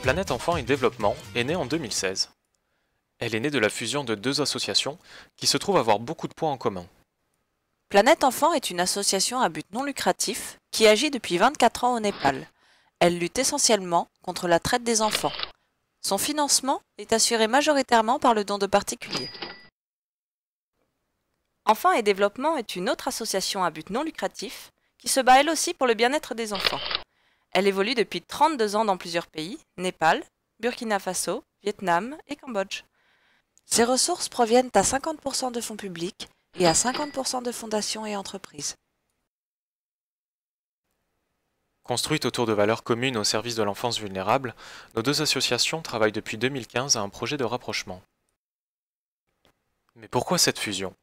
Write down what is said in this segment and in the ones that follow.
Planète Enfants et Développement est née en 2016. Elle est née de la fusion de deux associations qui se trouvent avoir beaucoup de points en commun. Planète Enfants est une association à but non lucratif qui agit depuis 24 ans au Népal. Elle lutte essentiellement contre la traite des enfants. Son financement est assuré majoritairement par le don de particuliers. Enfants et Développement est une autre association à but non lucratif qui se bat elle aussi pour le bien-être des enfants. Elle évolue depuis 32 ans dans plusieurs pays, Népal, Burkina Faso, Vietnam et Cambodge. Ses ressources proviennent à 50% de fonds publics et à 50% de fondations et entreprises. Construites autour de valeurs communes au service de l'enfance vulnérable, nos deux associations travaillent depuis 2015 à un projet de rapprochement. Mais pourquoi cette fusion?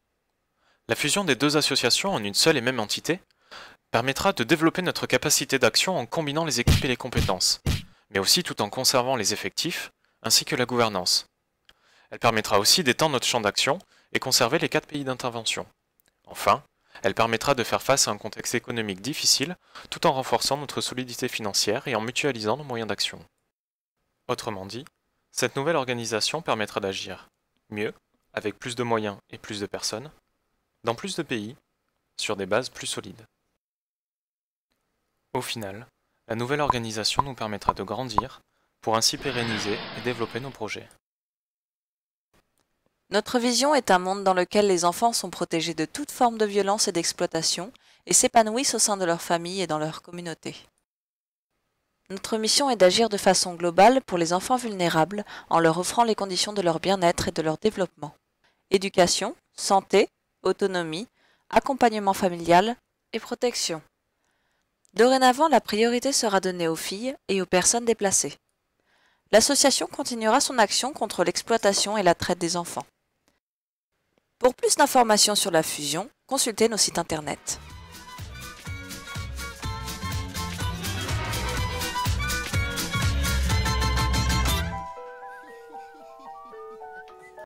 La fusion des deux associations en une seule et même entité permettra de développer notre capacité d'action en combinant les équipes et les compétences, mais aussi tout en conservant les effectifs ainsi que la gouvernance. Elle permettra aussi d'étendre notre champ d'action et conserver les 4 pays d'intervention. Enfin, elle permettra de faire face à un contexte économique difficile tout en renforçant notre solidité financière et en mutualisant nos moyens d'action. Autrement dit, cette nouvelle organisation permettra d'agir mieux, avec plus de moyens et plus de personnes, dans plus de pays, sur des bases plus solides. Au final, la nouvelle organisation nous permettra de grandir pour ainsi pérenniser et développer nos projets. Notre vision est un monde dans lequel les enfants sont protégés de toute forme de violence et d'exploitation et s'épanouissent au sein de leur famille et dans leur communauté. Notre mission est d'agir de façon globale pour les enfants vulnérables en leur offrant les conditions de leur bien-être et de leur développement. Éducation, santé, autonomie, accompagnement familial et protection. Dorénavant, la priorité sera donnée aux filles et aux personnes déplacées. L'association continuera son action contre l'exploitation et la traite des enfants. Pour plus d'informations sur la fusion, consultez nos sites internet.